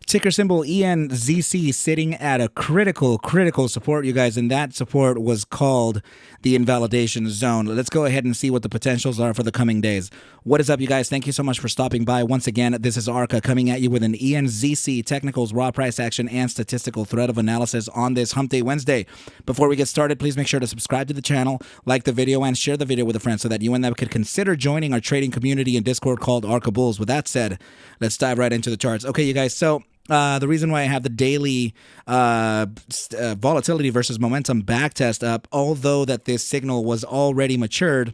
Ticker symbol ENZC sitting at a critical support, you guys, and that support was called the invalidation zone. Let's go ahead and see what the potentials are for the coming days. What is up, you guys? Thank you so much for stopping by. Once again, this is ARCa coming at you with an ENZC technicals, raw price action, and statistical thread of analysis on this Hump Day Wednesday. Before we get started, please make sure to subscribe to the channel, like the video, and share the video with a friend so that you and them could consider joining our trading community in Discord called ARCa Bulls. With that said, let's dive right into the charts. Okay, you guys, so the reason why I have the daily volatility versus momentum backtest up, although that this signal was already matured,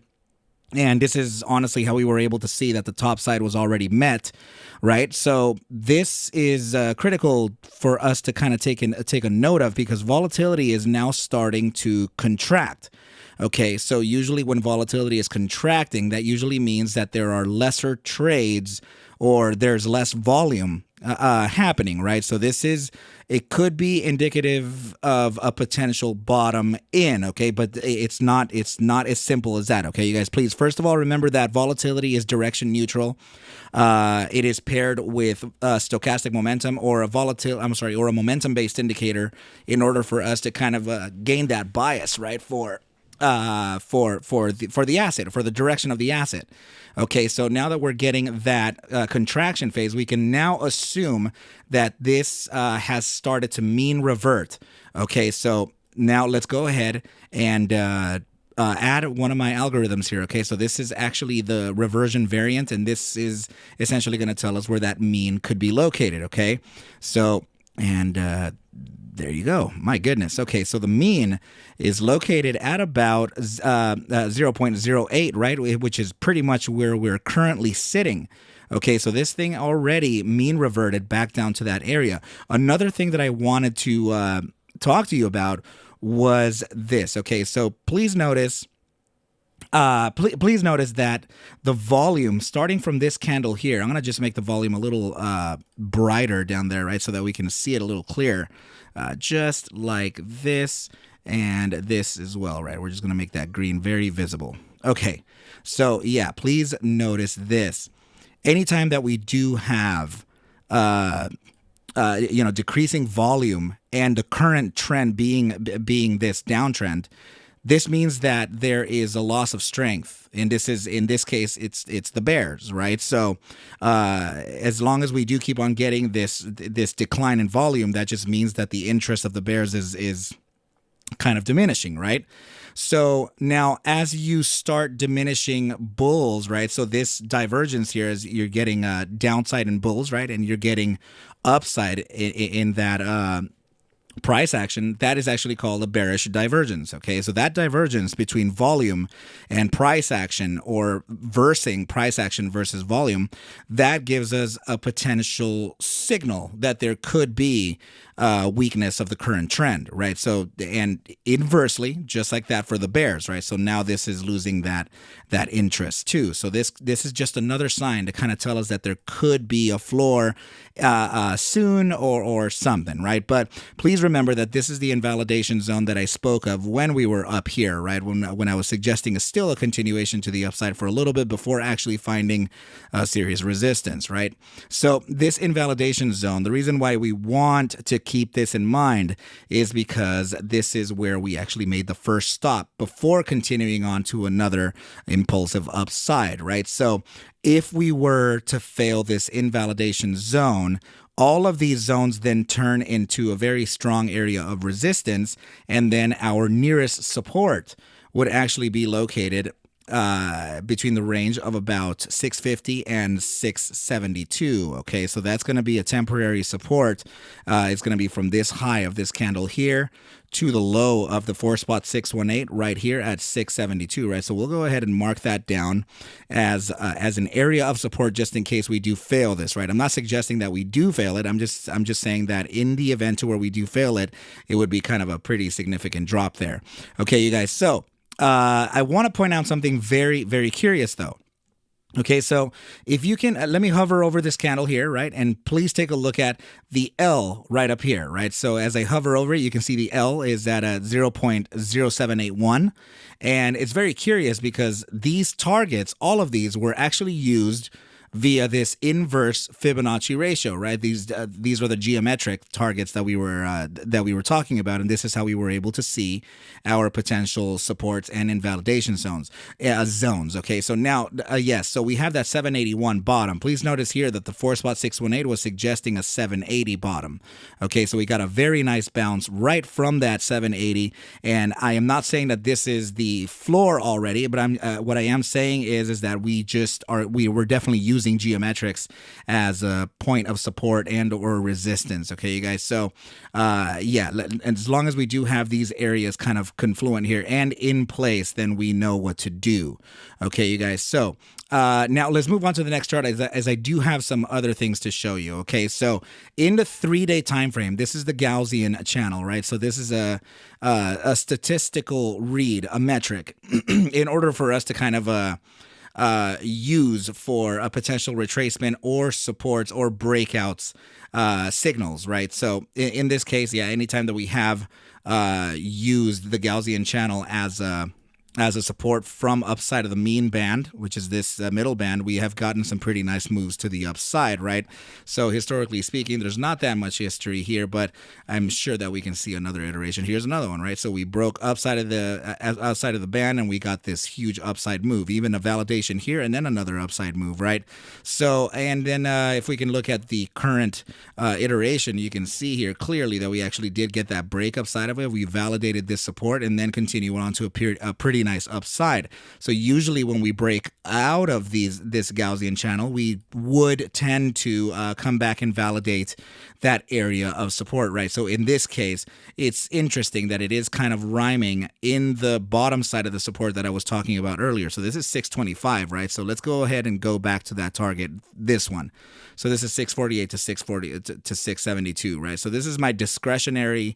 and this is honestly how we were able to see that the top side was already met, right? So this is critical for us to kind of take a note of, because volatility is now starting to contract. Okay, so usually when volatility is contracting, that usually means that there are lesser trades or there's less volume happening, right? So it could be indicative of a potential bottom in, okay? But it's not as simple as that, okay? You guys, please, first of all, remember that volatility is direction neutral. It is paired with stochastic momentum or a momentum-based indicator in order for us to kind of gain that bias, right? For the asset, for the direction of the asset. Okay, so now that we're getting that contraction phase, we can now assume that this has started to mean revert. Okay, so now let's go ahead and add one of my algorithms here. Okay, so this is actually the reversion variant, and this is essentially going to tell us where that mean could be located. Okay, so there you go. My goodness. Okay, so the mean is located at about 0.08, right? Which is pretty much where we're currently sitting. Okay, so this thing already mean reverted back down to that area. Another thing that I wanted to talk to you about was this. Okay, so please notice. Please notice that the volume starting from this candle here, I'm going to just make the volume a little brighter down there, right, so that we can see it a little clearer, just like this and this as well, right? We're just going to make that green very visible. Okay, so yeah, please notice this. Anytime that we do have decreasing volume and the current trend being this downtrend, this means that there is a loss of strength, and in this case it's the bears, right? So as long as we do keep on getting this decline in volume, that just means that the interest of the bears is kind of diminishing, right? So now as you start diminishing bulls, right? So this divergence here is you're getting downside in bulls, right? And you're getting upside in that price action. That is actually called a bearish divergence. Okay, so that divergence between volume and price action, or versing price action versus volume, that gives us a potential signal that there could be weakness of the current trend, right? So, and inversely, just like that for the bears, right? So now this is losing that interest too. So this is just another sign to kind of tell us that there could be a floor soon or something, right? But please remember that this is the invalidation zone that I spoke of when we were up here, right? When I was suggesting still a continuation to the upside for a little bit before actually finding a serious resistance, right? So this invalidation zone, the reason why we want to keep this in mind is because this is where we actually made the first stop before continuing on to another impulsive upside, right? So if we were to fail this invalidation zone, all of these zones then turn into a very strong area of resistance, and then our nearest support would actually be located between the range of about 650 and 672. Okay, so that's going to be a temporary support. It's going to be from this high of this candle here to the low of the 4-spot 618 right here at 672, right? So we'll go ahead and mark that down as an area of support just in case we do fail this, right? I'm not suggesting that we do fail it. I'm just saying that in the event to where we do fail it, it would be kind of a pretty significant drop there. Okay, you guys. So I want to point out something very, very curious, though. Okay, so if you can, let me hover over this candle here, right? And please take a look at the L right up here, right? So as I hover over it, you can see the L is at a 0.0781. And it's very curious because these targets, all of these were actually used via this inverse Fibonacci ratio, right? These are the geometric targets that we were talking about, and this is how we were able to see our potential supports and invalidation zones. Okay, so now yes, so we have that 781 bottom. Please notice here that the 4.618 was suggesting a 780 bottom. Okay, so we got a very nice bounce right from that 780, and I am not saying that this is the floor already, but what I am saying is that we're definitely using geometrics as a point of support and or resistance. Okay, you guys. So yeah, as long as we do have these areas kind of confluent here and in place, then we know what to do. Okay, you guys. So now let's move on to the next chart, as I do have some other things to show you. Okay, so in the 3-day time frame, this is the Gaussian channel, right? So this is a statistical read, a metric, in order for us to kind of use for a potential retracement or supports or breakouts signals, right? So in this case, yeah, anytime that we have used the Gaussian channel as a support from upside of the mean band, which is this middle band, we have gotten some pretty nice moves to the upside, right? So historically speaking, there's not that much history here, but I'm sure that we can see another iteration. Here's another one, right? So we broke outside of the band, and we got this huge upside move, even a validation here, and then another upside move, right? So, and then if we can look at the current iteration, you can see here clearly that we actually did get that break upside of it. We validated this support and then continue on to a pretty nice upside. So usually when we break out of this Gaussian channel, we would tend to come back and validate that area of support, right? So in this case, it's interesting that it is kind of rhyming in the bottom side of the support that I was talking about earlier. So this is 625, right? So let's go ahead and go back to that target, this one. So this is 648 to 672, right? So this is my discretionary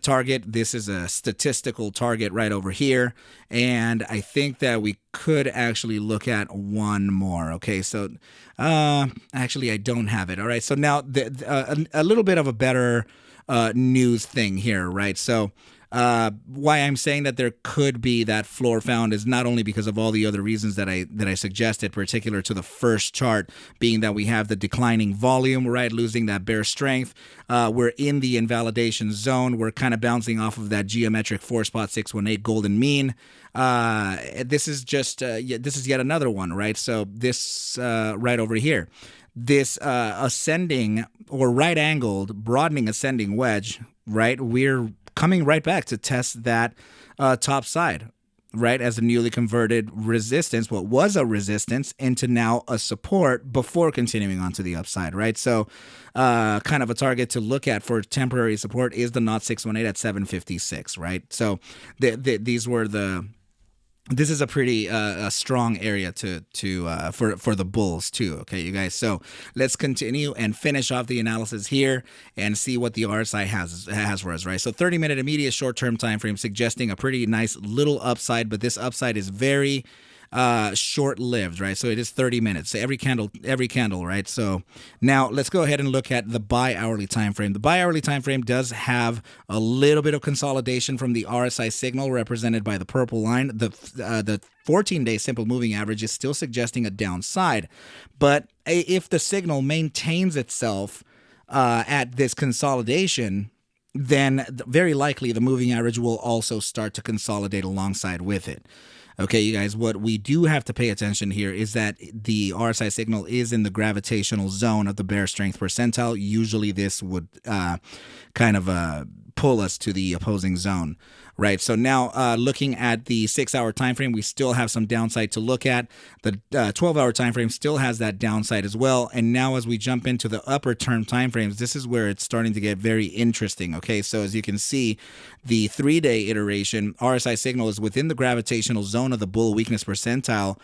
target. This is a statistical target right over here. And I think that we could actually look at one more. Okay, so actually I don't have it. All right, so now a little bit of a better news thing here, right? So why I'm saying that there could be that floor found is not only because of all the other reasons that I suggested, particular to the first chart, being that we have the declining volume, right, losing that bear strength. We're in the invalidation zone. We're kind of bouncing off of that geometric 4.618 golden mean. This is just this is yet another one, right? So this right over here, this ascending or right-angled broadening ascending wedge, right? We're coming right back to test that top side, right, as a newly converted resistance, what was a resistance, into now a support before continuing on to the upside, right? So kind of a target to look at for temporary support is the 0.618 at 756, right? So these were this is a pretty strong area for the bulls too. Okay, you guys. So let's continue and finish off the analysis here and see what the RSI has for us, right? So 30-minute immediate short-term time frame suggesting a pretty nice little upside, but this upside is very short-lived, right? So it is 30 minutes. So every candle, right? So now let's go ahead and look at the bi-hourly time frame. The bi-hourly time frame does have a little bit of consolidation from the RSI signal represented by the purple line. The 14-day simple moving average is still suggesting a downside, but if the signal maintains itself at this consolidation, then very likely the moving average will also start to consolidate alongside with it. Okay, you guys, what we do have to pay attention here is that the RSI signal is in the gravitational zone of the bear strength percentile. Usually this would kind of pull us to the opposing zone, right? So now looking at the 6-hour time frame, we still have some downside to look at. The 12-hour time frame still has that downside as well. And now as we jump into the upper term time frames, this is where it's starting to get very interesting. Okay, so as you can see, the 3-day iteration RSI signal is within the gravitational zone of the bull weakness percentile,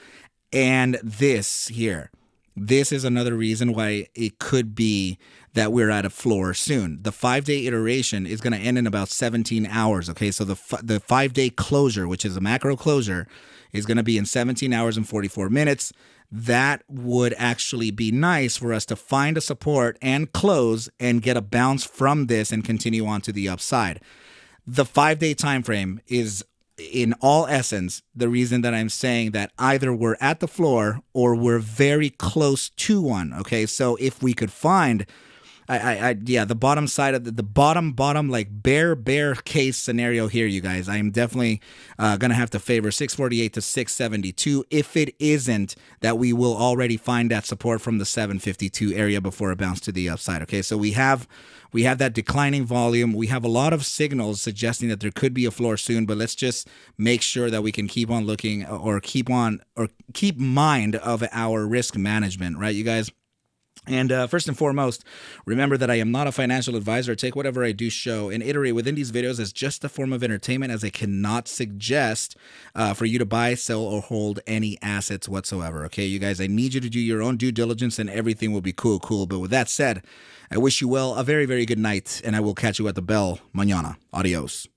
and this here, this is another reason why it could be that we're at a floor soon. The 5-day iteration is going to end in about 17 hours. Okay, so the 5-day closure, which is a macro closure, is going to be in 17 hours and 44 minutes. That would actually be nice for us to find a support and close and get a bounce from this and continue on to the upside. The 5-day time frame is in all essence, the reason that I'm saying that either we're at the floor or we're very close to one. Okay, so if we could find, yeah, the bottom side of the bottom like bear case scenario here, you guys, I am definitely gonna have to favor 648 to 672. If it isn't, that we will already find that support from the 752 area before it bounced to the upside. Okay, so we have that declining volume. We have a lot of signals suggesting that there could be a floor soon, but let's just make sure that we can keep on looking or keep mind of our risk management, right, you guys? And first and foremost, remember that I am not a financial advisor. Take whatever I do show and iterate within these videos as just a form of entertainment, as I cannot suggest for you to buy, sell, or hold any assets whatsoever. Okay, you guys, I need you to do your own due diligence and everything will be cool. But with that said, I wish you well, a very, very good night, and I will catch you at the bell mañana. Adios.